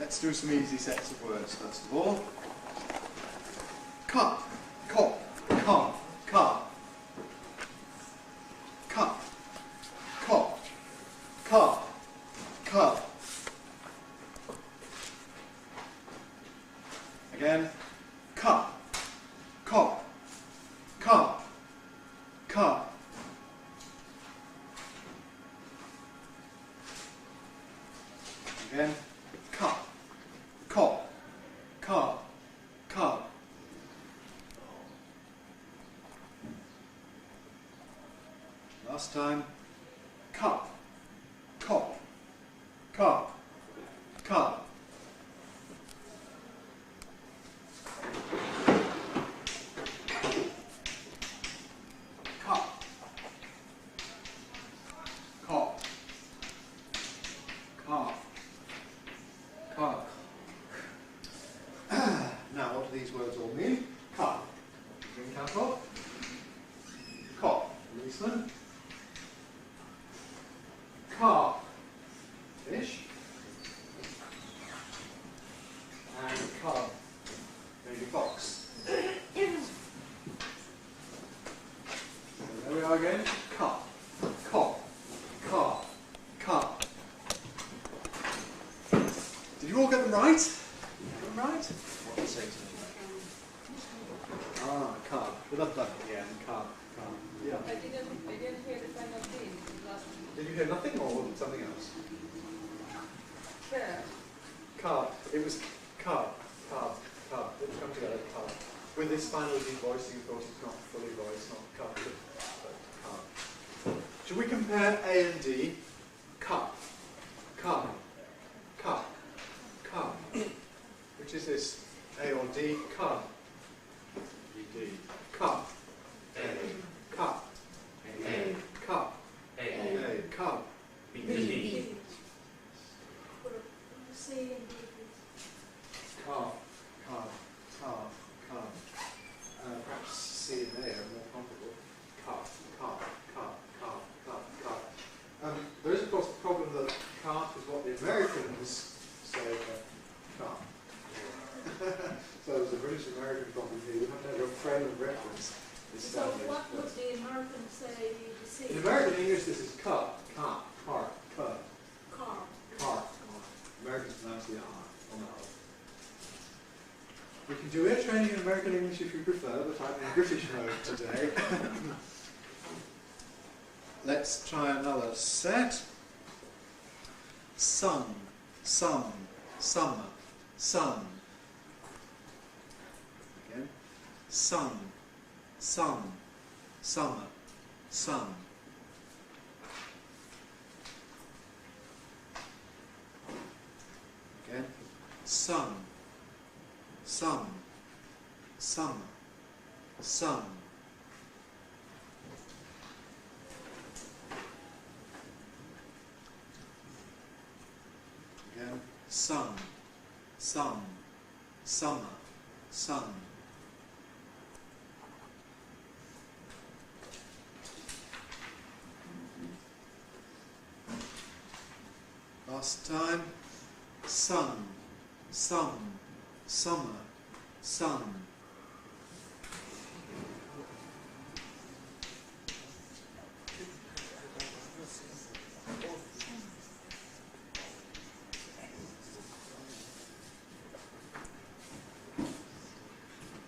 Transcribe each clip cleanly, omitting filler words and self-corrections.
Let's do some easy sets of words first of all. Cup, cop, car, car. Cup, cop, car, car. Again, cup, cop, car, car. Again, cup, cop, car, car. Last time, cup, cop, car, car. Cup, cop, car, car. Now, what do these words all mean? Cup, drink out of. Cop, policeman. Car, fish. And cub, baby fox. So there we are again. Cup, cop, car, cup. Did you all get them right? Get them right? What did you say to me? Ah, cub. With a button at the end. Cub, cub. Yeah. I didn't hear the final thing. Did you hear nothing or something else? Sure. Cub. It was cub, cub, cub. It would come together, cub. With this final devoicing, of course, it's not fully voiced, not cub, but cub. Should we compare A and D? Cup, cub, cup, cub. Which is this? A or D? Cub. D. Cup. A. Cup. A. Cup. A. Cub. B. Car, car, car, car. Perhaps C and A are more comparable. Car, car, car, car, car, car. There is, of course, the problem that cart is what the Americans say car. So there's a British-American problem here. You have to have a frame of reference. So what would the Americans say? In American English, this is car, car, car, car. Car. Car. Americans pronounce the R on the O. We can do ear training in American English if you prefer, but I'm in British mode today. Let's try another set. Sun, sun, summer, sun. Again. Sun, sun, summer, sun. Again. Sun, sun, summer, sun. Again. Sun, sun, summer, sun. Last time. Sun, sun, summer, sun.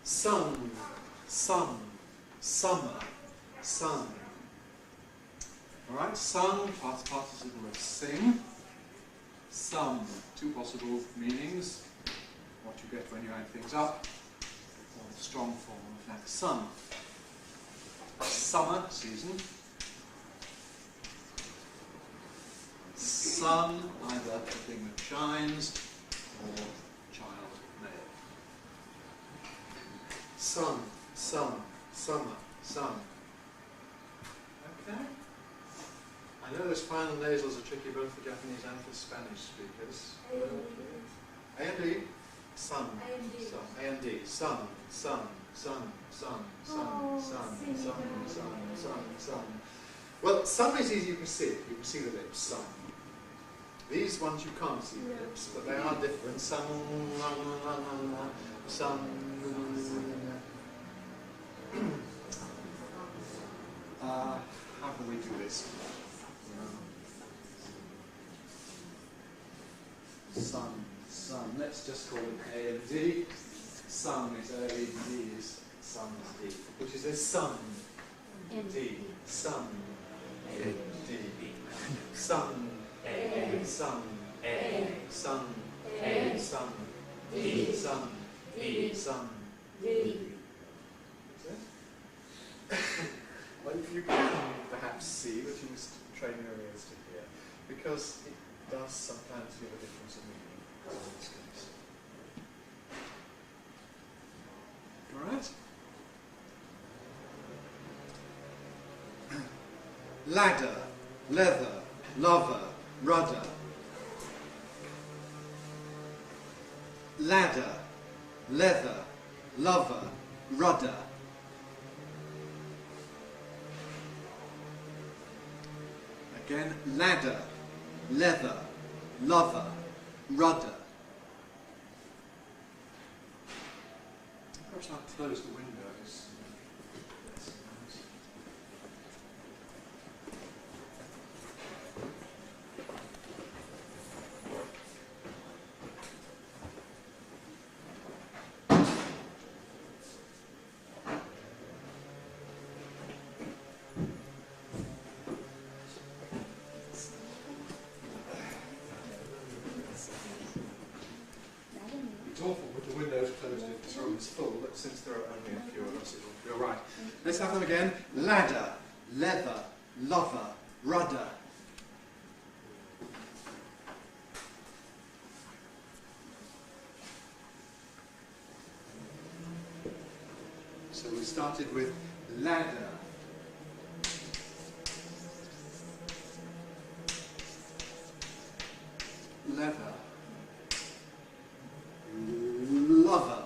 Sun, sun, summer, sun. Alright, sun, past participle of sing. Some, two possible meanings. What you get when you add things up, or the strong form of that. Sun. Summer, season. Sun, either a thing that shines, or child male. Sun, sun, summer, sun. Okay. I know those final nasals are tricky both for Japanese and for Spanish speakers. A and D. Sun. A and D. Sun. Sun. Sun. Sun. Sun. Sun. Sun. Sun. Sun. Sun. Well, sun is easy. You can see it. You can see the lips. Sun. These ones you can't see the lips, but they are different. Some, some. How can we do this? Sun. Let's just call it A and D. Sun is A, D is sun is D. Which is a sun. D. Sun. A, D. Sun. A. Sun. A. Sun. A. Sun. D. Sun. D. Sun. D. Well, you can perhaps see, but you must train your ears to hear, because it does sometimes give a difference of meaning in this case. Alright? Ladder, leather, lover, rudder. Ladder, leather, lover, rudder. Again, ladder, leather, lover, rudder. Perhaps I'll close the windows. It's awful with the windows closed if this room is full, but since there are only a few of us, it will be all right. Let's have them again. Ladder, leather, lover, rudder. So we started with ladder. Leather. Lover.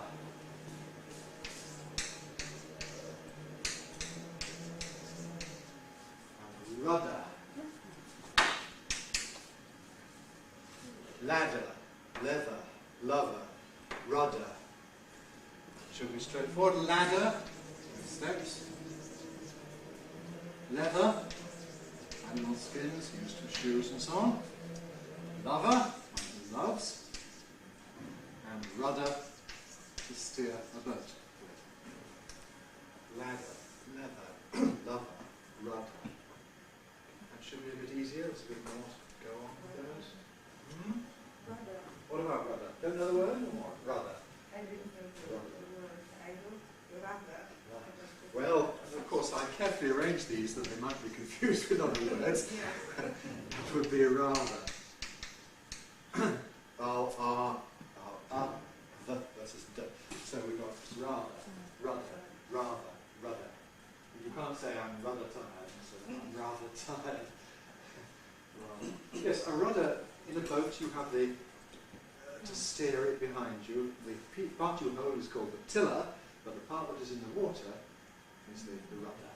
And rudder. Ladder, leather, lover, rudder. Should be straightforward. Ladder, steps. Leather, animal skins used for shoes and so on. Lover, one who loves. And rudder, to steer a boat with. Ladder, leather, lover, rudder. That should be a bit easier. There's a bit more to go on with those. Rudder. What about rudder? Don't know the word or what? Rudder. I didn't know the word. I wrote rudder. Well, of course, I carefully arranged these that they might be confused with other words. Yeah. It would be rather. Versus d. So we've got rather, rudder. You can't say I'm rather tired, so I'm rather tired. Rather. Yes, a rudder in a boat, you have the to steer it behind you. The part you hold is called the tiller, but the part that is in the water is the rudder.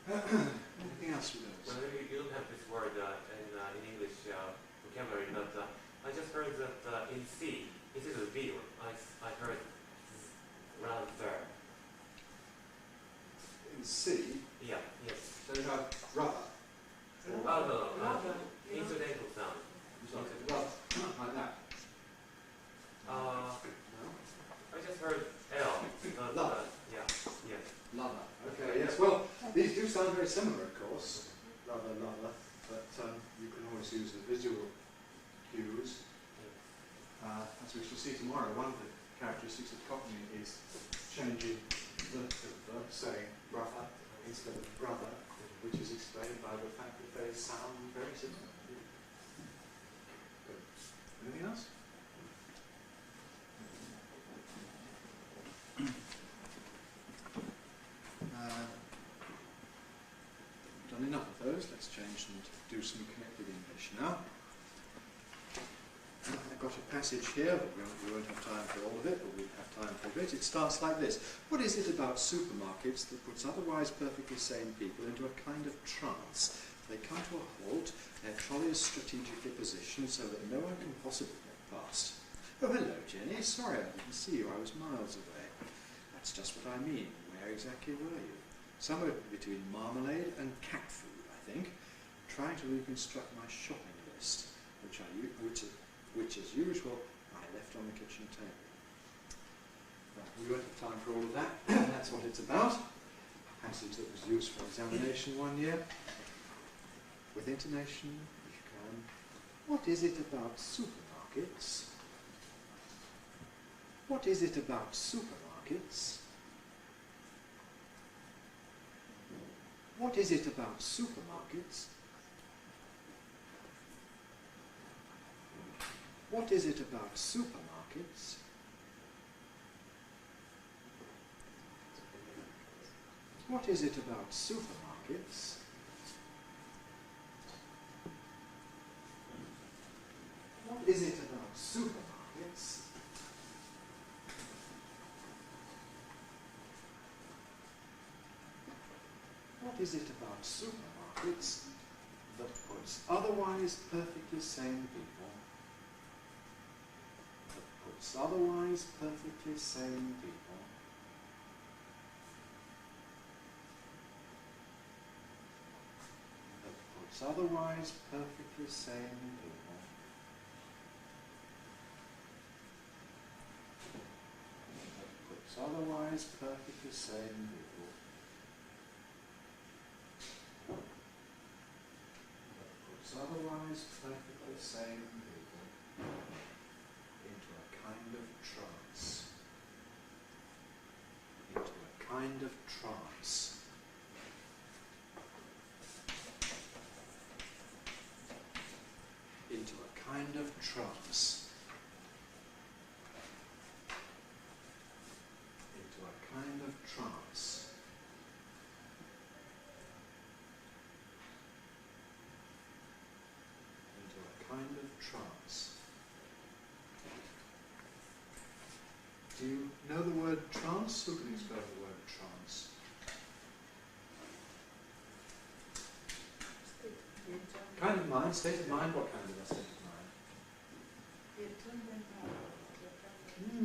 Anything else with those? Well, you don't have this word in English vocabulary, but I just heard that in C, it is a V. I heard rather. In C, Yeah, yes. so you have rudder. Oh, no. Incidental sound. Rudder, like that. I just heard L. But, Love. yeah, yes. Lover. Okay, yes. Well, these do sound very similar, of course. Lover, but you can always use the visual cues. As we shall see tomorrow, one of the characteristics of Cockney is changing the verb, saying brother instead of brother, which is explained by the fact that they sound very similar. Good. Anything else? Done enough of those. Let's change and do some connected English now. got a passage here, but we won't have time for all of it, but we'll have time for a bit. It starts like this. What is it about supermarkets that puts otherwise perfectly sane people into a kind of trance? They come to a halt, their trolley is strategically positioned so that no one can possibly get past. Oh, hello, Jenny. Sorry I didn't see you. I was miles away. That's just what I mean. Where exactly were you? Somewhere between marmalade and cat food, I think. Trying to reconstruct my shopping list, which as usual, I left on the kitchen table. Right, we won't have time for all of that. That's what it's about. A passage that was used for examination one year. With intonation, if you can. What is it about supermarkets? What is it about supermarkets? What is it about supermarkets? What is it about supermarkets? What is it about supermarkets? What is it about supermarkets? What is it about supermarkets that puts otherwise perfectly sane people, otherwise perfectly sane people, otherwise perfectly sane people, otherwise perfectly sane people, otherwise perfectly sane people into a kind of trance. Into a kind of trance. Into a kind of trance. Into a kind of trance. Kind of trance. Do you know the word trance? Who can explain the word trance? Kind of mind, state of mind, what kind of a state of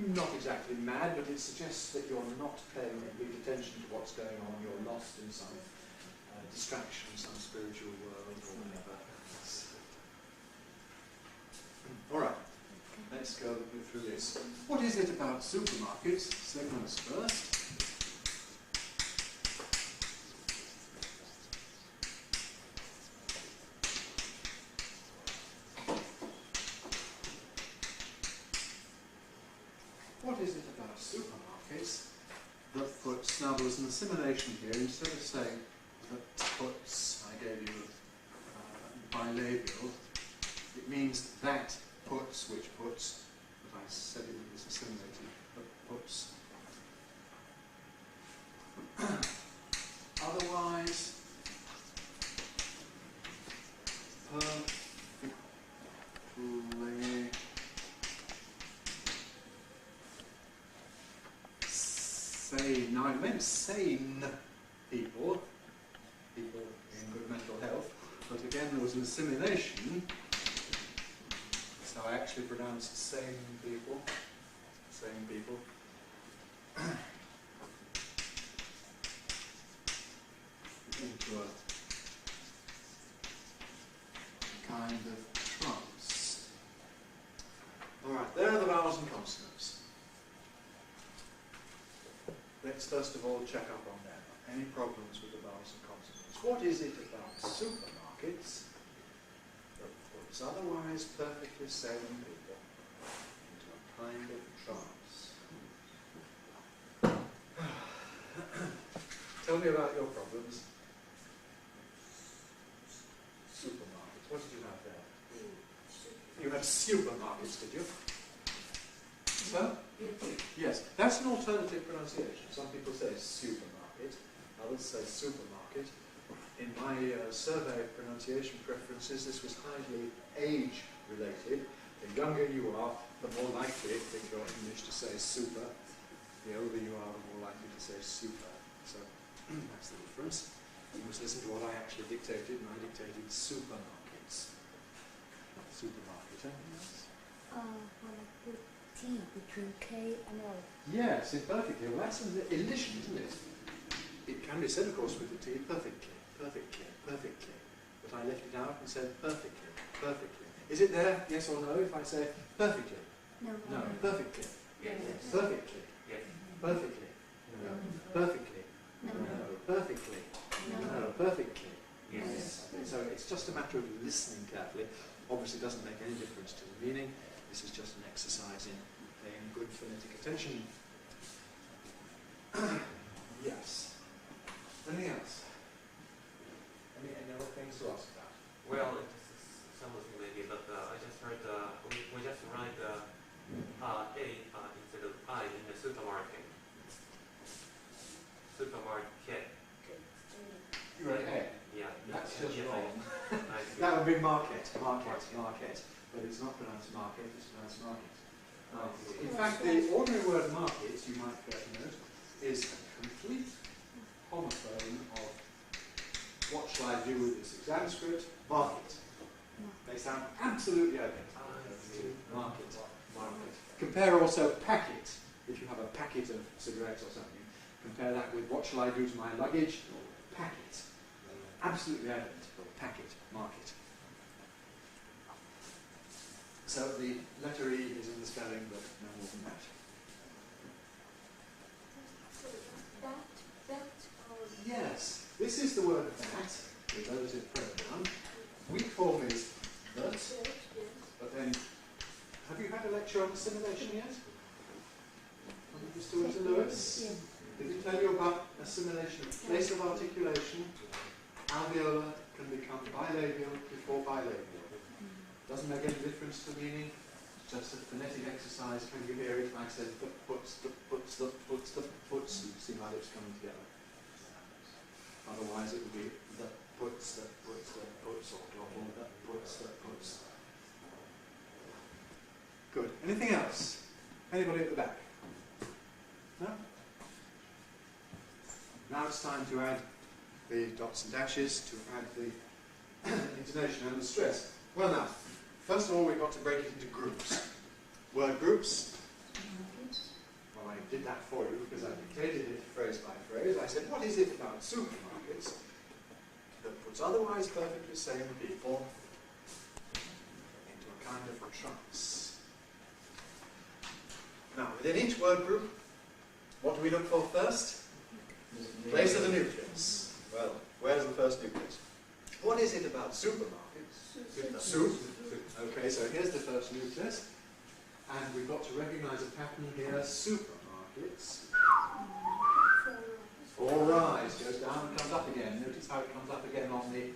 mind? Not exactly mad, but it suggests that you're not paying complete attention to what's going on, you're lost in some distraction, some spiritual world or whatever. All right, let's go through this. What is it about supermarkets? Segments first. What is it about supermarkets that puts, now there's an assimilation here, instead of saying that puts, I gave you bilabial, it means that puts, which puts, but I said it was assimilated, but puts. Otherwise, perfectly sane. Now I meant sane people, people in good mental health, but again there was an assimilation. So I actually pronounced sane people, into a kind of trance. Alright, there are the vowels and consonants. Let's first of all check up on them. Any problems with the vowels and consonants? What is it about supermarkets that puts otherwise perfectly sane people into a kind of trance? Tell me about your problems. Supermarkets. What did you have there? You had supermarkets, did you? So? Yes. That's an alternative pronunciation. Some people say supermarket, others say supermarket. In my survey of pronunciation preferences, this was highly age-related. The younger you are, the more likely in your English to say super. The older you are, the more likely to say super. So that's the difference. You must listen to what I actually dictated, and I dictated supermarkets. Supermarket, yes? When I put T between K and L. Yes, perfectly. Well, that's an elision, isn't it? It can be said, of course, with the T perfectly, perfectly, perfectly. But I left it out and said perfectly, perfectly. Is it there, yes or no, if I say perfectly? No. No, perfectly. Yes. Perfectly. Yes. Perfectly. No. Perfectly. No. Perfectly. No. Perfectly. Yes. So it's just a matter of listening carefully. Obviously doesn't make any difference to the meaning. This is just an exercise in paying good phonetic attention. Yes. Anything else? Any other things to ask about? Well, some of you maybe, but I just heard we just write A instead of I in the supermarket. Supermarket. You wrote A. Yeah. That's yeah, just yeah, wrong. I see. That would be market. But it's not pronounced market, it's pronounced market. In fact, the ordinary word market, you might care to note, is a complete homophone of what shall I do with this exam script? Market. They sound absolutely identical. Market. Market. Compare also packet. If you have a packet of cigarettes or something, compare that with what shall I do to my luggage? Packet. Absolutely identical. Packet. Market. So the letter E is in the spelling, but no more than that. That, or Yes, this is the word that, the relative pronoun. Weak form is that, yes. but then, have you had a lecture on assimilation yet? Mr. Winter Lewis? Yes. Did he tell you about assimilation of place of articulation? Alveolar can become bilabial before bilabial. Doesn't make any difference to meaning, just a phonetic exercise. Can you hear it? I said the puts, the puts, the puts, the puts. You see my lips coming together. Otherwise it would be the puts, the puts, the puts, or glottal, the puts, the puts. Good. Anything else? Anybody at the back? No? Now it's time to add the dots and dashes, to add the intonation and the stress. Well now, first of all we've got to break it into groups. Word groups. Well, I did that for you because I dictated it phrase by phrase. I said, what is it about supermarkets that puts otherwise perfectly sane people into a kind of trance? Now, within each word group, what do we look for first? Place of the nucleus. Well, where's the first nucleus? What is it about supermarkets? Soup. Okay, so here's the first nucleus. And we've got to recognize a pattern here. Supermarkets. All rise, goes down and comes up again. Notice how it comes up again on the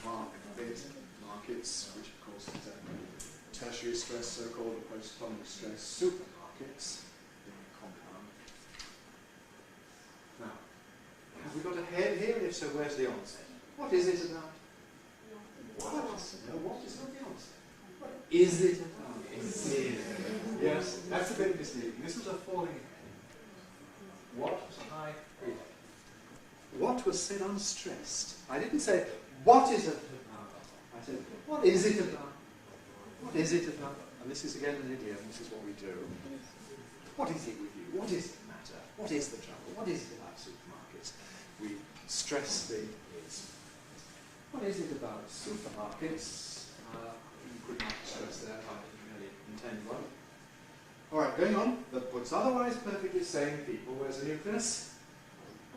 markets, which of course is a tertiary stress, so-called a post-tonic stress. Supermarkets. Compound. Now, have we got a head here? If so, where's the onset? What is it about? What? No, what is not the onset? What is it about? Yes, that's a bit misleading. This was a falling head. What was a high head? What was said unstressed? I didn't say, what is it about? I said, what is it about? What is it about? And this is again an idiom, this is what we do. What is it with you? What is the matter? What is the trouble? What is it about supermarkets? We stress the is. What is it about supermarkets? You could not stress there, I didn't really intend one. Alright, going on. That puts otherwise perfectly sane people. Where's the nucleus?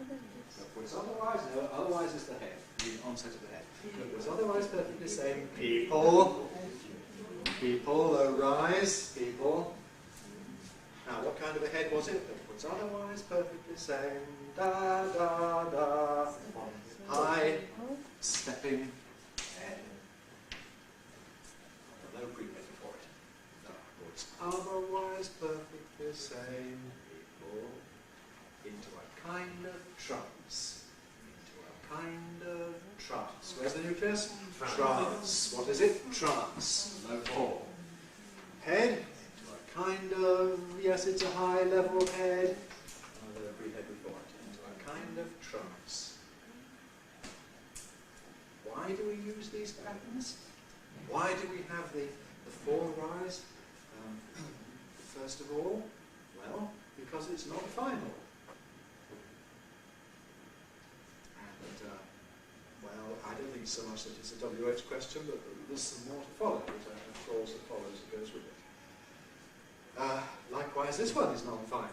That puts otherwise, no, otherwise is the head, the onset of the head. That puts otherwise perfectly sane people. People, low rise, people. Now, what kind of a head was it? That puts otherwise perfectly sane. Da, da, da. High, stepping head. No prefix for it. That puts otherwise perfectly sane people into a kind of trance. Into a kind of trance. Where's the nucleus? Trance. What is it? Trance. No form. why do we use these patterns? Why do we have the fall rise? First of all, well, because it's not final. And, well, I don't think so much that it's a WH question, but there's some more to follow. There's a clause that follows that goes with it. Likewise, this one is non-final,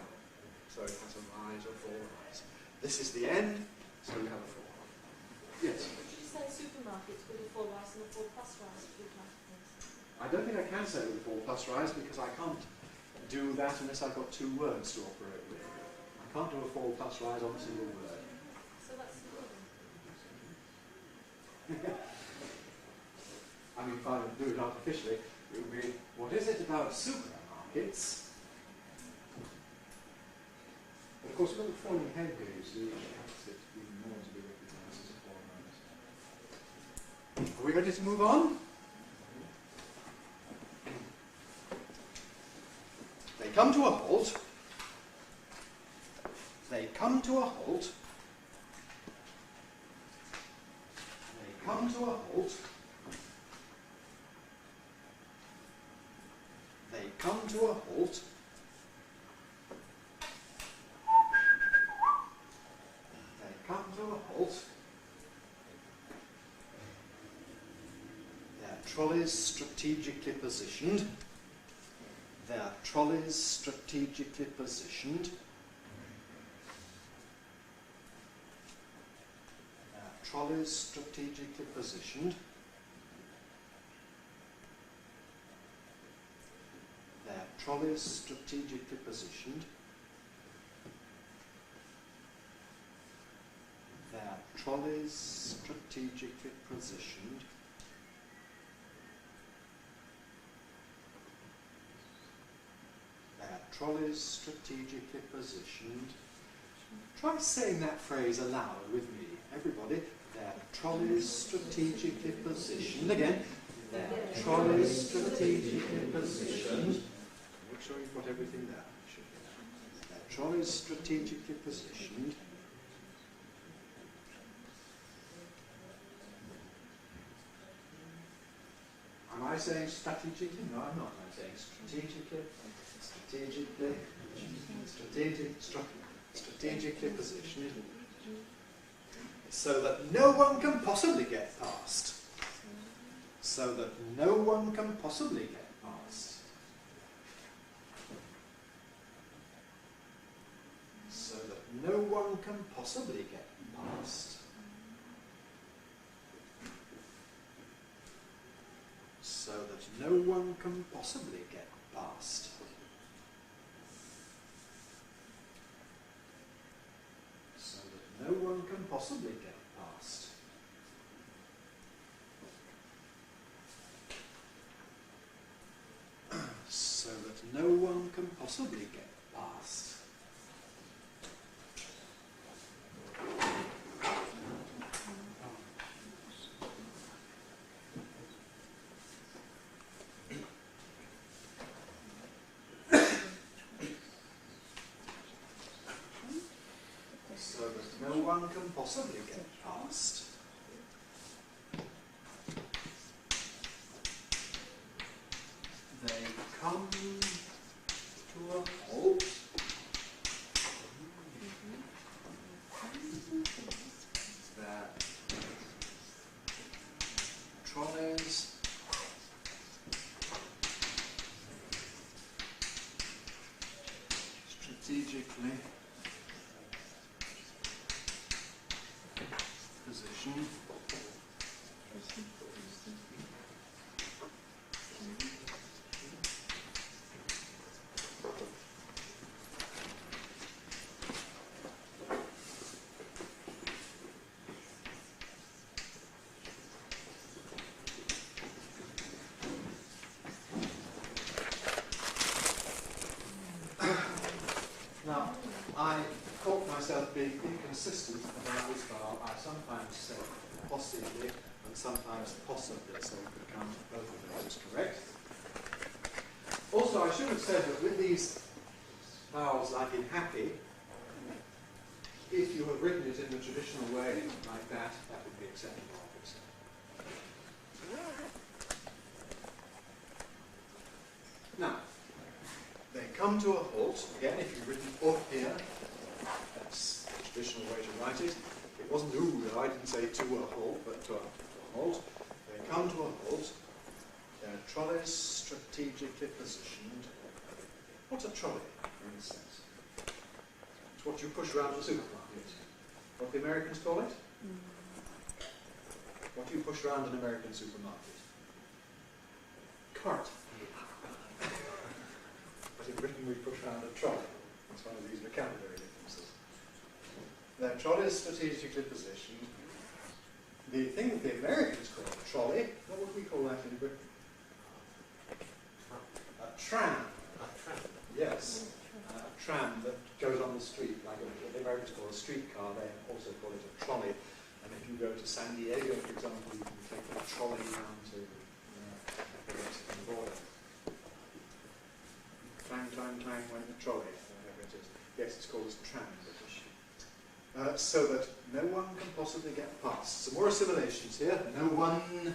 so it has a rise or fall rise. This is the end, so we have a fall. Yes? Did you say supermarkets with a full rise and a full plus rise for example? I don't think I can say with a full plus rise because I can't do that unless I've got two words to operate with. I can't do a full plus rise on a single word. So that's the problem. I mean, if I would do it artificially, it would be, what is it about supermarkets? But of course, we've got the falling head here, so you have it even more to be recognised as a fall rise. Are we ready to move on? They come to a halt. They come to a halt. They come to a halt. They come to a halt. They come to a halt. Their trolleys strategically positioned. Their trolleys strategically positioned. Their trolleys strategically positioned. Their trolleys strategically positioned. Their trolleys strategically positioned. Their trolleys strategically positioned. Try saying that phrase aloud with me, everybody. Their trolleys strategically positioned. Again. Their trolleys strategically positioned. Make sure you've got everything there. Their trolleys strategically positioned. Am I saying strategically? No, I'm not. I'm saying strategically, strategically positioned, so that no one can possibly get past. So that no one can possibly get past. So that no one can possibly get past. So that no one can possibly get past. So that no one can possibly get past. So that no one can possibly get past. So that no one can possibly get past. They come to a halt. Their trolleys strategically positioned. Now, I caught myself being inconsistent about this vowel. I sometimes say possibly and sometimes possibly, so we can count both of those as correct. Also, I should have said that with these vowels like in happy, if you have written it in the traditional way like that, that would be acceptable, obviously. Now, they come to a halt. Again, if you've written up here, that's the traditional way to write it. It wasn't ooh, I didn't say to a halt, but to a halt. They come to a halt. Their trolleys strategically positioned. What's a trolley, in a sense? It's what you push around the supermarket. What the Americans call it? What do you push around an American supermarket? Cart. But in Britain we push around a trolley. It's one of these vocabulary differences. Their trolley is strategically positioned. The thing that the Americans call a trolley, what would we call that in Britain? A tram. A tram. Yes. A tram that goes on the street, like the Americans call a streetcar, they also call it a trolley. And if you go to San Diego, for example, you can take a trolley down to the Mexican border. Clang, clang, clang went the trolley, whatever it is. Yes, it's called a tram in British. So that no one can possibly get past. Some more assimilations here. No one,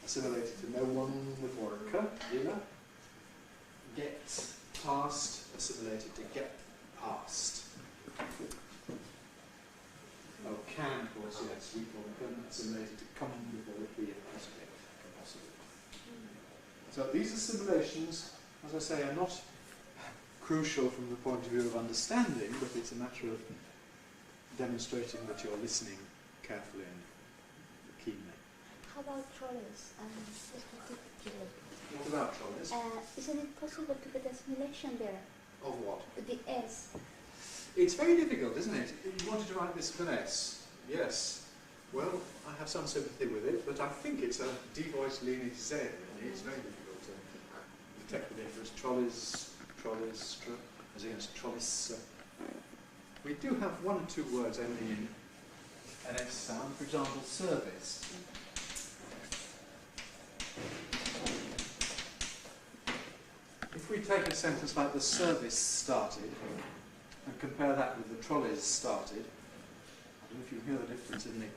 assimilated to no one with worker, get past, assimilated to get past. Oh, can, of course, yes. We call them assimilated to come before it be possibly. So these assimilations, as I say, are not crucial from the point of view of understanding, but it's a matter of demonstrating that you're listening carefully and keenly. How about trolleys and specifically? What about trolleys? Isn't it possible to get assimilation there? Of what? The S. It's very difficult, isn't it? You wanted to write this with an S. Yes. Well, I have some sympathy with it, but I think it's a D voice leaning Z, really. It's very difficult to detect the difference. Trolleys, as against trolleys. We do have one or two words ending in an S sound. For example, service. If we take a sentence like the service started and compare that with the trolleys started, I don't know if you hear the difference in the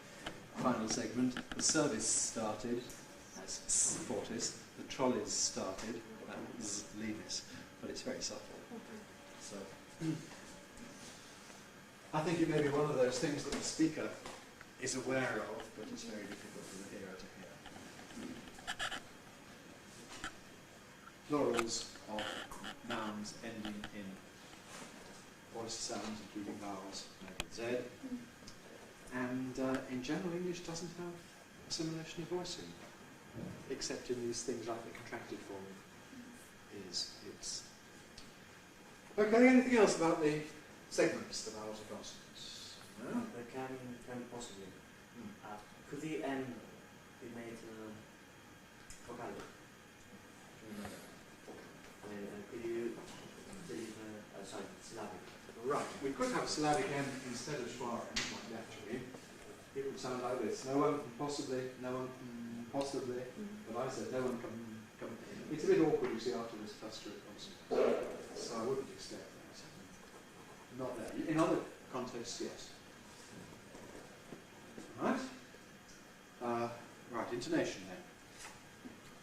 final segment. The service started, that's S fortis, the trolleys started, that's leanis, but it's very subtle. So, I think it may be one of those things that the speaker is aware of, but it's very difficult for the hearer to hear. Plurals of nouns ending in voice sounds, including vowels, like Z. And in general, English doesn't have assimilation of voicing, except in these things like the contracted form is. It's. Okay, anything else about the segments, the vowels and consonants? No? There can possibly. Could the N be made vocabulary? Could you leave syllabic? Right, we could have syllabic N instead of schwa N, quite naturally. It would sound like this. No one can possibly, no one can possibly, but I said no one can. It's a bit awkward, you see, after this cluster of consonants. So I wouldn't expect that. Not there. In other contexts, yes. Right? Right, intonation then.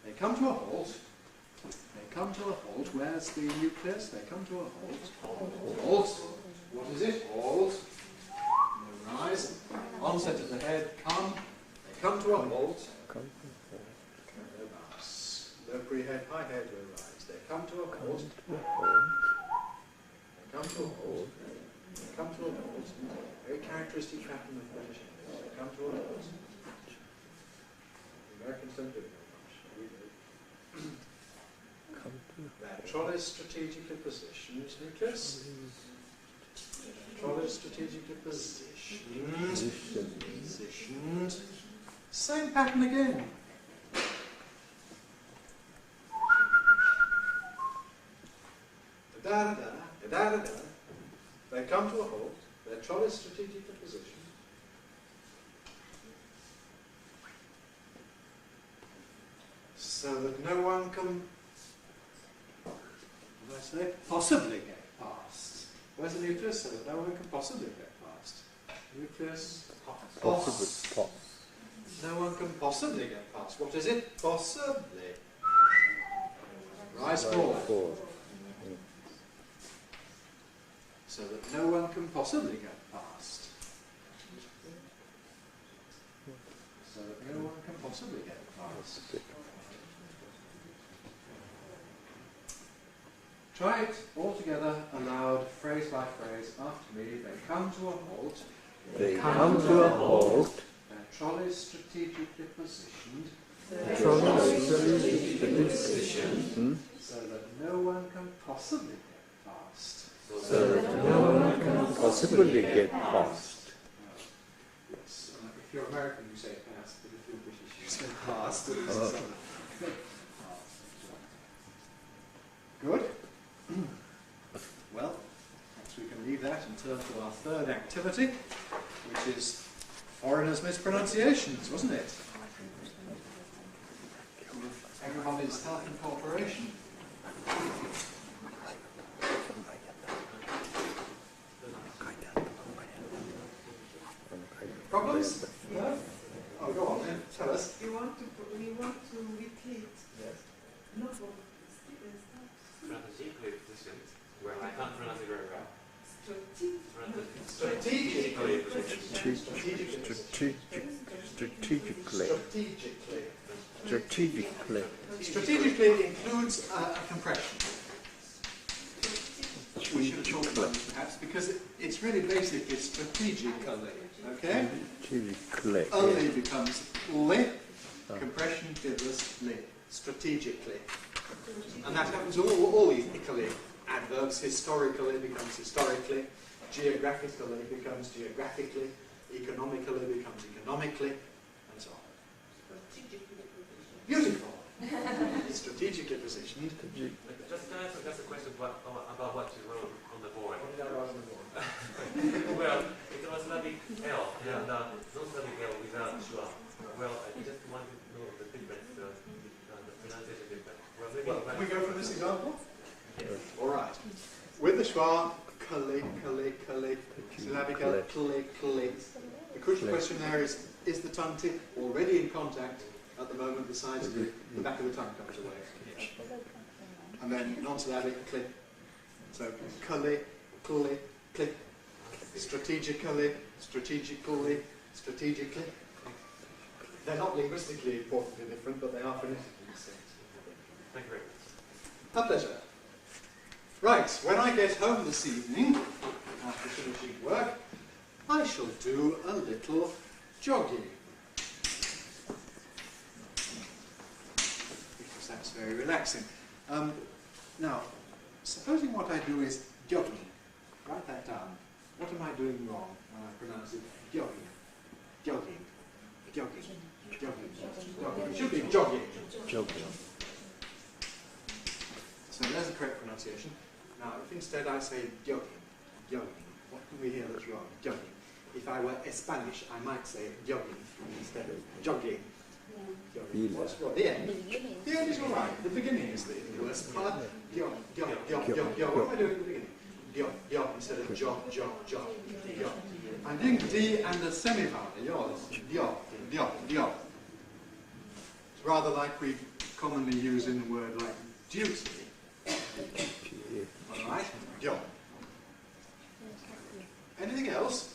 They come to a halt. They come to a halt. Where's the nucleus? They come to a halt. Halt. What is it? Halt. No rise. Onset of the head. Come. They come to a halt. No bass. Low pre-head, high head, low rise. They come to a halt. They come to a halt. They come to a halt. Very characteristic pattern of British English. They come to a halt. The Americans don't do it very much. We do. Their trolleys strategically positioned, nucleus. Trolleys strategically positioned. Same pattern again. Da-da-da. They come to a halt. Their trolleys strategically positioned. So that no one can, what did I say? Possibly get past. Where's the nucleus? So that no one can possibly get past. Nucleus, no one can possibly get past. What is it? Possibly. Rise forward. So that no one can possibly get past. So that no one can possibly get past. Try it all together, aloud, phrase by phrase, after me. They come to a halt. They come to a halt. Their trolleys strategically positioned. So that no one can possibly get past. So that no one can possibly get past. Yes. If you're American, you say past, but if you're British, you say past. Good. Well, perhaps we can leave that and turn to our third activity, which is foreigners' mispronunciations, wasn't it? Everybody's health and cooperation. Problems? No? Oh, go on then. Tell us. We want to repeat. Yes. No, Strategically positioned. Well, I can't pronounce it very well. Strategically. Strategically includes a compression. We should talk about it perhaps because it's really basically strategically. Okay? Only becomes li. Compression gives us li. Strategically. And that happens all equally. Adverbs historically becomes historically, geographically becomes geographically, economically becomes economically, and so on. Beautiful. Strategically positioned. Just can I ask just a question about what you wrote on the board? What did I write on the board? Well, it was Slavic L and non-Slavic L without schwa. Well, I just wanted to know the difference, the pronunciation difference. Well, can we go from this example? Yes. All right. With the schwa, kali, syllabic L, kli. The crucial question there is the tongue tip already in contact at the moment the sides of the back of the tongue comes away? And then non-syllabic clip. So kali, kli. Strategically. They're not linguistically importantly different, but they are phonetically distinct. Thank you very much. A pleasure. Right, when I get home this evening, after finishing work, I shall do a little jogging. Because that's very relaxing. Now, supposing what I do is jogging. Write that down. What am I doing wrong when I pronounce it jogging? Jogging. It should be jogging. So there's the correct pronunciation. Now, if instead I say jogging, what can we hear that's wrong? Jogging. If I were Spanish, I might say jogging instead of jogging. Jogging. What's wrong? The end. The end is all right. The beginning is the worst part. What am I doing at the beginning? Instead of jog. I'm doing D and a semivowel. It's rather like we commonly use in the word like duty. Alright? Job. Anything else?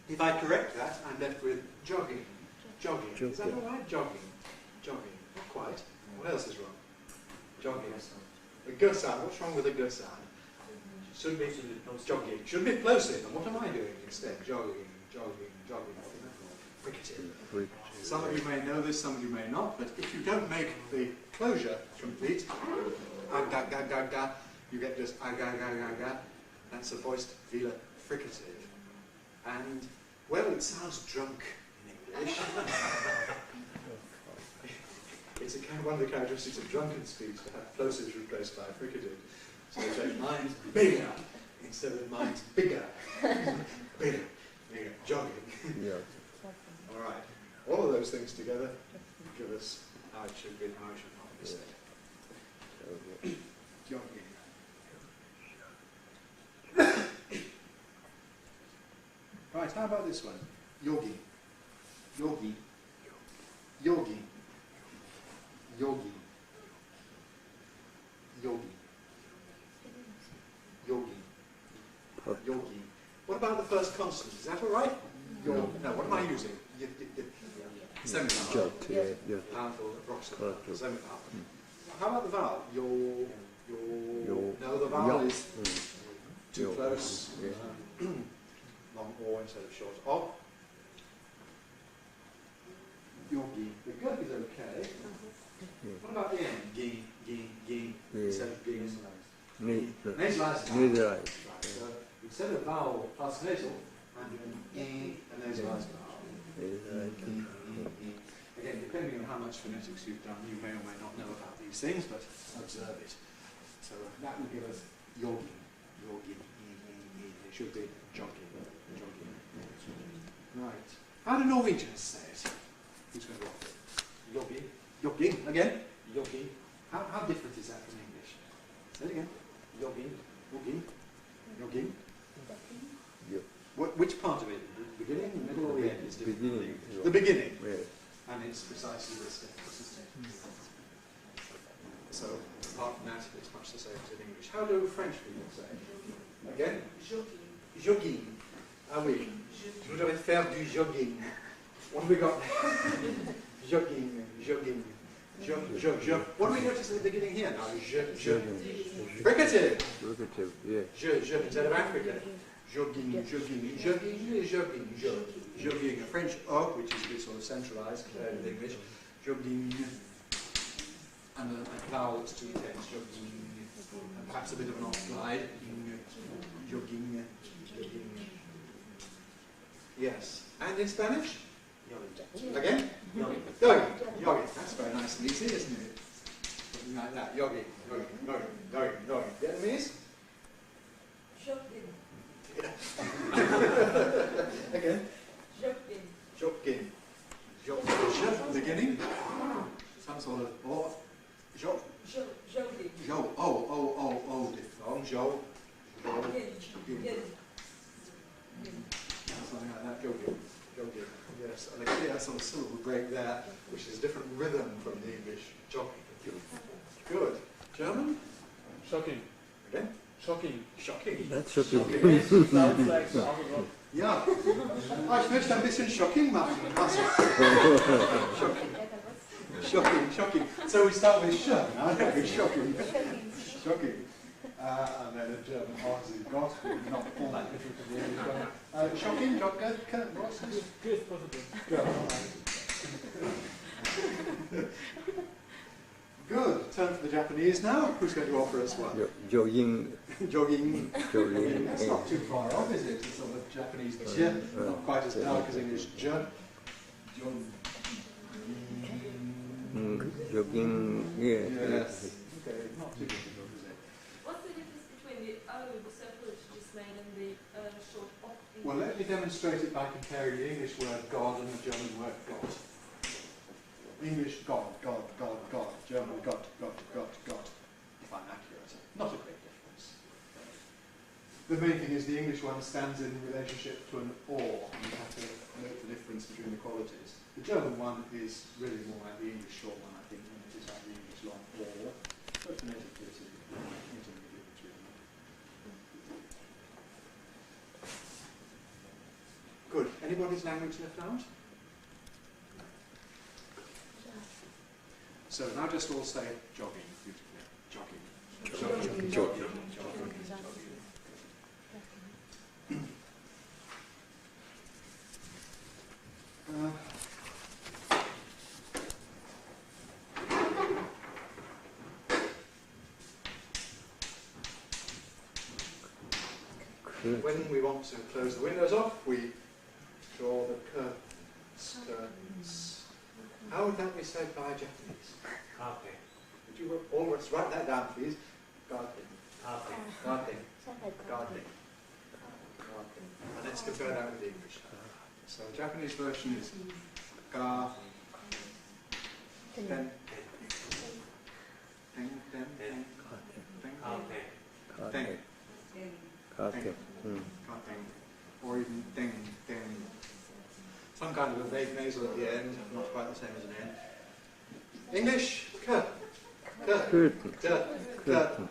If I correct that, I'm left with jogging. Is that alright? Jogging. Not quite. What else is wrong? Jogging. The g sound. What's wrong with the g sound? Should be jogging. Should be plosive. And what am I doing instead? Jogging. Fricative. Some of you may know this, some of you may not, but if you don't make the closure complete, you get just aga. That's a voiced velar fricative. And, well, it sounds drunk in English. It's one of the characteristics of drunken speech to have plosives replaced by fricative. So you say, mine's bigger instead of mine's bigger. bigger. Jogging. All right. All of those things together give us how it should be and how it should not be said. Jogging. Right, how about this one? Yogi. Yogi. Yogi. Yogi. Yogi. Yogi. What about the first consonant? Is that all right? No, what am I using? Semi-vowel. Powerful, approximate. Semi-vowel. How about the vowel? Yo. No, the vowel is too close. Long O instead of short O. Yogi. The gut is okay. What about the end? Ging. Instead of ging. Nasalized. Right. So instead of vowel plus nasal, I'm doing a nasalized vowel. Again, depending on how much phonetics you've done, you may or may not know about these things, but observe it. So that will give us yogi. It should be jogging. Right. How do Norwegians say it? Who's going to go? Yogi. Yogging. Again? Yogging. How different is that from English? Say it again. Yogging. Which part of it? The beginning, the middle, or the end? Is different. The beginning. And it's precisely this difference, isn't it? So, apart from that, it's much the same as in English. How do French people say it? Again? Jogging. Ah oui. Je voudrais faire du jogging. What have we got? Jogging. What do we notice at the beginning here now? Fricative. Yeah. Je, instead of Africa. Jogging. A French O, which is a bit sort of centralized compared with English. Jogging. And a vowel that's too tense. Jogging. And perhaps a bit of an off-glide. Jogging. Yes. And in Spanish? Again? Yogi. That's very nice and easy, isn't it? Something like that. Yogi. Vietnamese? Shopping. Again? Shopping. Jogging. Beginning? Some sort of Jogging. diphthong. Jo. Something like that. Jogging. Yes, and a clear sort of syllable break there, which is a different rhythm from the English jogging. Good. German? Shocking. Again? Shocking. That's shocking. Sounds like Ja. Ich möchte ein bisschen shocking machen. Shocking. So we start with sh now, don't we? Shocking. And then a German obviously got, not all that different from the English one. Shocking, what's this? Good, possible. Good. Turn for the Japanese now. Who's going to offer us one? Jogging. That's not too far off, is it? It's sort of Japanese j, not quite as dark as English j. Jogging. Yes. Okay, not too difficult, is it? What's the difference between the O, the circle that you just made, and the short op? Well, let me demonstrate it by comparing the English word God and the German word Gott. English God. German Gott. If I'm accurate. Not a great difference. The main thing is the English one stands in relationship to an or. You have to note the difference between the qualities. The German one is really more like the English short one, I think, than it is like the English long or. But phonetically it is intermediate between them. Good. Anybody's language left out? So now just all say jogging beautifully. Jogging. When we want to close the windows off, we draw the curtains. How would that be said by Japanese? Okay. Would you always write that down, please? Garden. And let's compare that with the English. So the Japanese version is ga, ten, or even deng. Some kind of a vague nasal at the end, not quite the same as an N. English, k. Curtain. Curtain.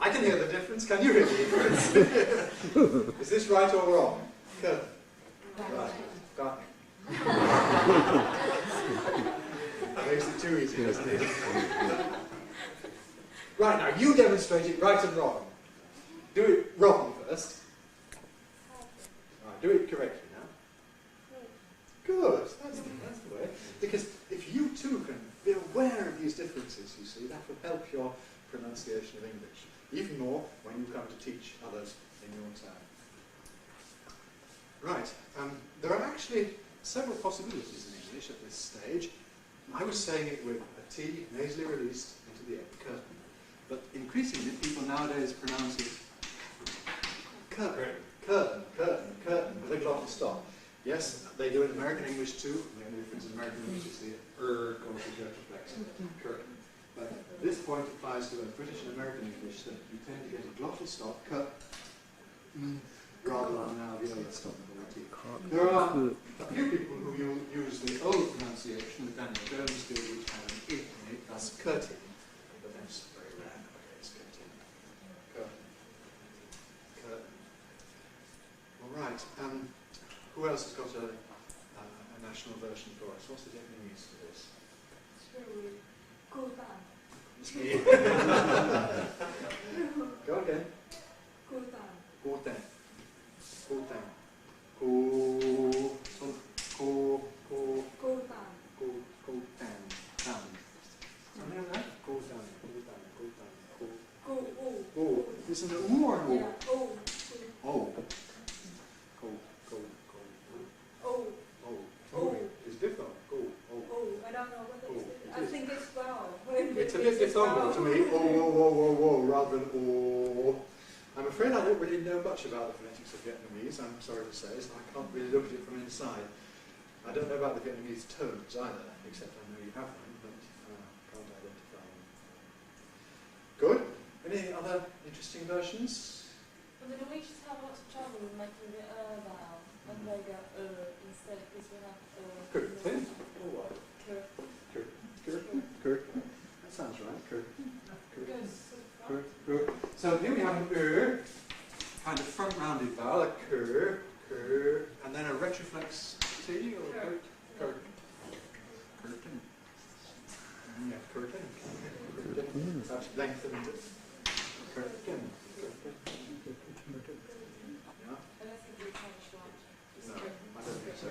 I can hear the difference. Can you hear the difference? Is this right or wrong? Curtain. Right. Gardening. That makes it too easy, doesn't it? Right, now you demonstrate it right and wrong. Do it wrong first. Right, do it correctly now. Good, that's the way. Because if you too can be aware of these differences, you see, that will help your pronunciation of English. Even more when you come to teach others in your turn. Right, there are actually several possibilities in English at this stage. I was saying it with a T nasally released into the end, curtain. But increasingly, people nowadays pronounce it curtain, curtain, curtain, curtain, with a glottal stop. Yes, they do it in American English too. The only difference in American English is the goes with retroflex, curtain. But this point applies to both British and American English, that you tend to get a glottal stop, rather than an alveolar stop with a T. There are a few people who use the old pronunciation that Daniel Jones did, which had an it in it, thus curtain. But that's very rare nowadays, curtain. Curtain. Curtain. All right. Who else has got a national version for us? What's the Vietnamese for this? It's me. Go again. Go down. Go down. Go down. Go down. Down. Something like that? Go down. Go down. Go down. Go. Isn't it O or O? Yeah, O. O. Go. It's diphthong. Go. I don't know what Oh, it is. it I is. think it's vowel. It's a bit diphthongal to me. O, rather than O. I'm afraid I don't really know much about the phonetics of Vietnamese, I'm sorry to say, so I can't really look at it from inside. I don't know about the Vietnamese tones either, except I know you have them, but can't identify them. Good. Any other interesting versions? But the Norwegians have lots of trouble with making the vowel, and they go instead, because we have Curtain. Or what? Curtain. That sounds right. Curtain. So here we have an kind of front-rounded vowel, a cur, and then a retroflex T or curtain. Curtain. Yeah, curtain. Perhaps lengthened. Curtain. Yeah. No, I don't think so.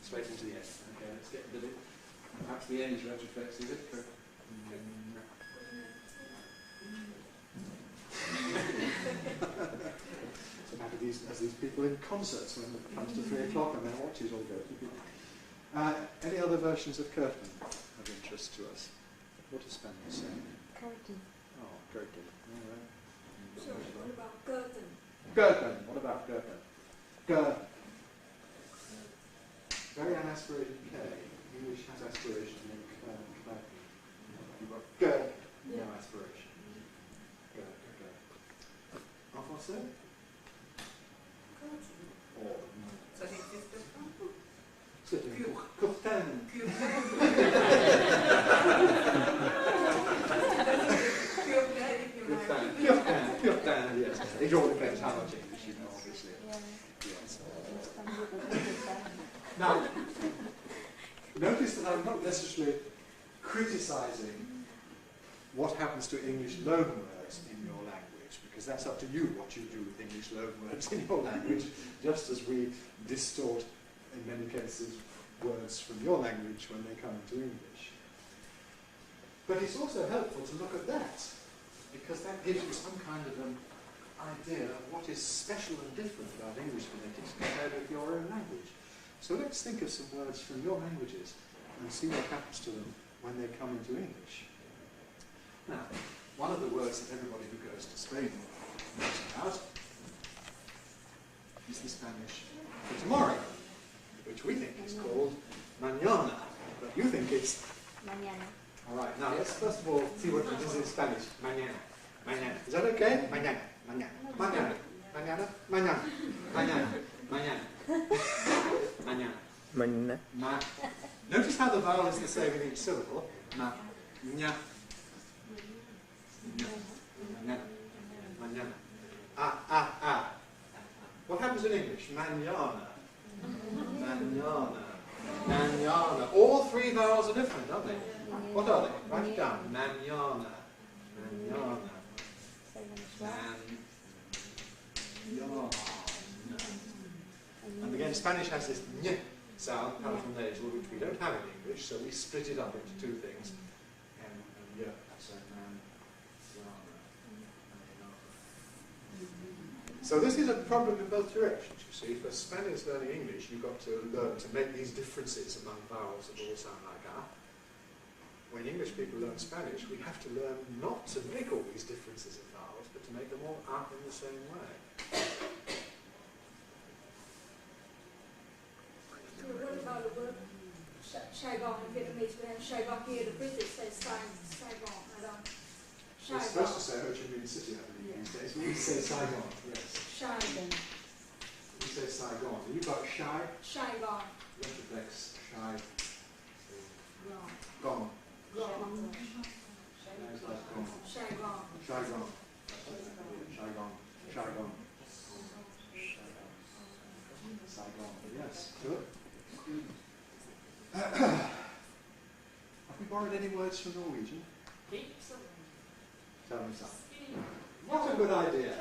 Straight into the end. Okay, let's get into it. Perhaps the end is retroflex, is it? So back as these people in concerts when it comes to 3 o'clock and their watches all go. Any other versions of curtain of interest to us? What does Spanish say? Curtain. Oh, curtain. All right. So what about curtain? Curtain. What about curtain? Curtain. Very unaspirated K. English has aspiration in curtain. You've got curtain. No aspiration. En français? Or Ça n'existe pas. c'est une courtaine. Courtaine, yes. It all depends how much English you know, obviously. Yes. Now, notice that I'm not necessarily criticizing what happens to English loanwords in your language, because that's up to you what you do with English loanwords in your language, just as we distort, in many cases, words from your language when they come into English. But it's also helpful to look at that, because that gives you some kind of an idea of what is special and different about English phonetics compared with your own language. So let's think of some words from your languages and see what happens to them when they come into English. Now, one of the words that everybody who goes to Spain knows about is the Spanish for tomorrow, which we think is called mañana, but you think it's... Mañana. All right, now let's first of all see what it is in Spanish, mañana. Mañana. Is that okay? Mañana. Mañana. Mañana. Mañana. Mañana. Mañana. Mañana. Mañana. Mañana. Ma. Notice how the vowel is the same in each syllable. Ma. Ña. Ña. Mañana. Mañana. Ah, ah, ah. What happens in English? Mañana. Mañana. Mañana. All three vowels are different, aren't they? What are they? Write it down. Mañana. Mañana. Mañana. And again, Spanish has this ñ sound, powerful nasal, which we don't have in English, so we split it up into two things. And yeah. So this is a problem in both directions, you see. For Spaniards learning English, you've got to learn to make these differences among vowels that all sound like ah. When English people learn Spanish, we have to learn not to make all these differences in vowels, but to make them all ah in the same way. So what about the word Saigon in Vietnamese? We have Saigon here, the British say Saigon. We're supposed to say Ho Chi Minh City, I believe, these days. We say Saigon, yes. Saigon. We say Saigon. And you've got shy, Saigon. retroflex, shy, Gone. gone. Gone. Sounds like gone. Saigon. Saigon. Saigon. Saigon. Saigon. Yes, good. Have we borrowed any words from Norwegian? Tell me something. What a good idea.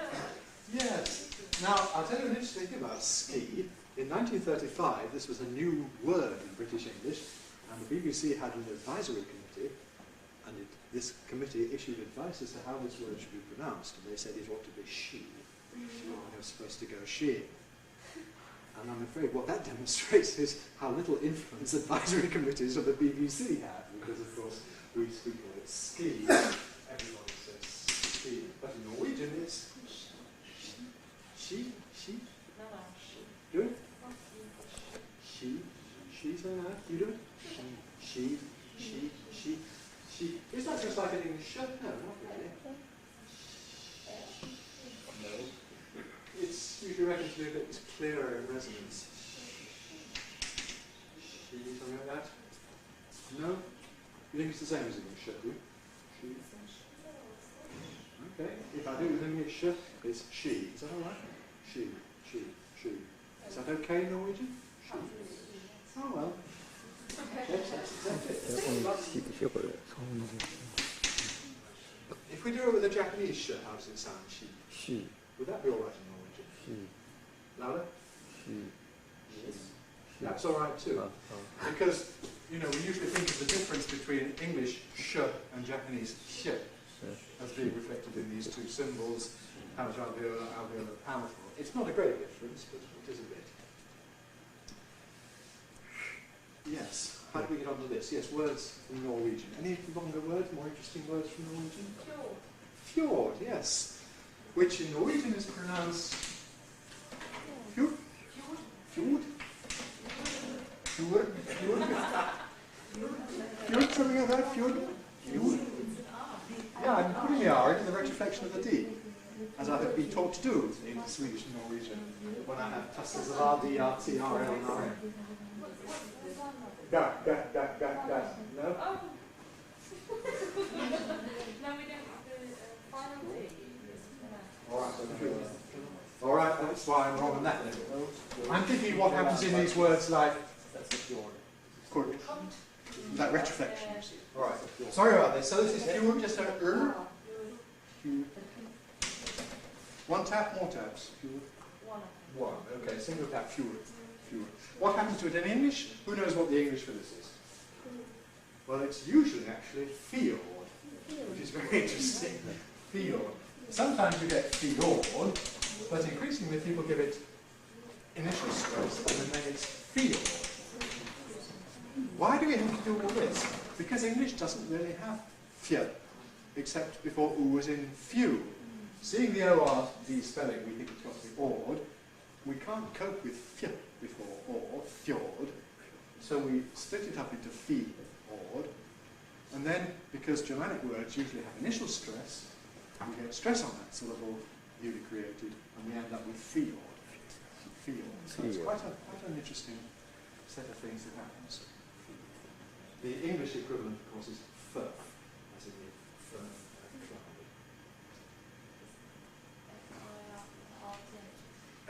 Yes. Now, I'll tell you an interesting thing about ski. In 1935, this was a new word in British English, and the BBC had an advisory committee, and this committee issued advice as to how this word should be pronounced, and they said it ought to be she. It was supposed to go she. And I'm afraid what that demonstrates is how little influence advisory committees of the BBC have, because of course we speak of it ski. Everyone says ski, but in Norwegian it's she. No, no, she. Do it. She. Say that. You do it. She. Is that just like an English? No, not really. No. It's usually reckoned to be a bit clearer in resonance. She, something like that? No? You think it's the same as English, do you? She. Okay. If I do it with English, it's she. Is that alright? She. Is that okay in Norwegian? She. Oh well. Let's accept it. If we do it with a Japanese sh, how does it sound? She. Would that be alright in Norwegian? Louder? Yes. That's alright too. Because, you know, we usually think of the difference between English sh and Japanese sh as being reflected in these two symbols, how much alveolar, powerful. It's not a great difference, but it is a bit. Yes. How do we get onto this? Yes, words in Norwegian. Any longer words, more interesting words from Norwegian? Fjord, yes. Which in Norwegian is pronounced fjord. Fjord, something like that, fjord. Yeah, I'm putting the R into the retroflexion of the D, as I have been taught to do in Swedish and Norwegian, when I have clusters of R, D, R, T, R, L, and R, N. Da. No? Oh. No, we don't have the final D. Alright, that's why I'm wrong on that level. I'm thinking what happens in these words like that retroflexion, you see. Alright, sorry about this. So this is fjord, just a fjord. One tap, more taps. Fjord. One, okay, single tap, fjord. What happens to it in English? Who knows what the English for this is? Well, it's usually actually fjord, which is very interesting. Fjord. Sometimes you get fjord, but increasingly people give it initial stress and then it's fjord. Why do we have to do all this? Because English doesn't really have fj, except before oo is in few. Seeing the O-R-D spelling, we think it's got to be ord. We can't cope with fj before or, fjord, so we split it up into fi, ord, and then, because Germanic words usually have initial stress, we get stress on that syllable, newly created, and we end up with feel. Feel. So it's quite an interesting set of things that happens. The English equivalent, of course, is firth, as in the firth cloud.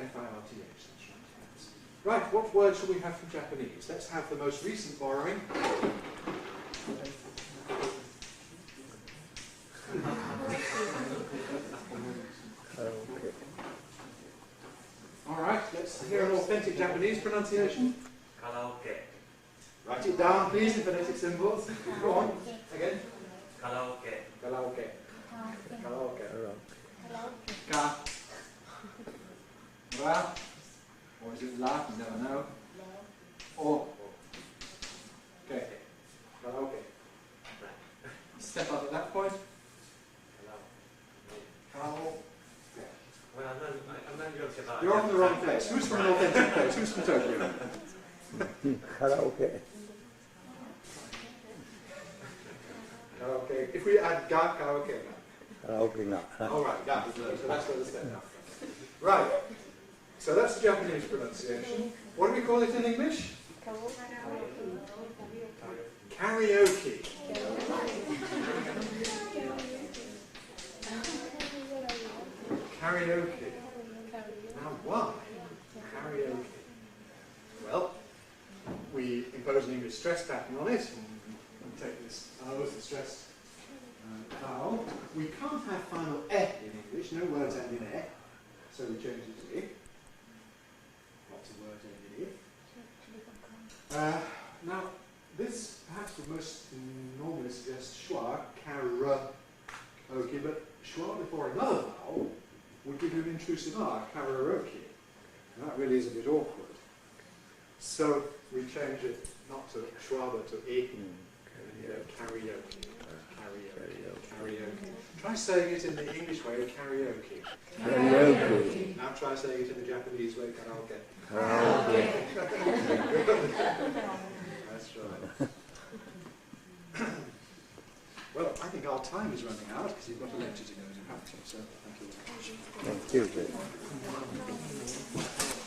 F-I-R-T-H, that's right. Right, what word shall we have from Japanese? Let's have the most recent borrowing. All right, let's hear an authentic Japanese pronunciation. Karaoke. Write it down, please, in phonetic symbols. Go on, again. Karaoke. Karaoke. Karaoke. Karaoke. Ka. Ra. Or is it la? You never know. Or. Okay. Karaoke. Step up at that point. Karaoke. Well, I'm not joking about You're on the wrong place. Who's from an authentic place? Who's from Tokyo? Karaoke. Karaoke. If we add ga, karaoke. Karaoke na. All right, ga. So that's where the step now. Right. So that's the Japanese pronunciation. What do we call it in English? Karaoke. Karaoke. Now why karaoke? Well, we impose an English stress pattern on it. We take this O as the stressed vowel. We can't have final E in English. No words end in E. So we change it to I. Lots of words end in I. Now, this perhaps would most normally suggest schwa, karaoke, but schwa before another vowel would give you an intrusive R, karaoke. And that really is a bit awkward. So we change it not to schwa but to I. Karaoke. Karaoke. Try saying it in the English way, karaoke. Karaoke. Now try saying it in the Japanese way, karaoke. Karaoke. That's right. Well, I think our time is running out because you've got a lecture to go to, haven't you? So thank you very much. Thank you.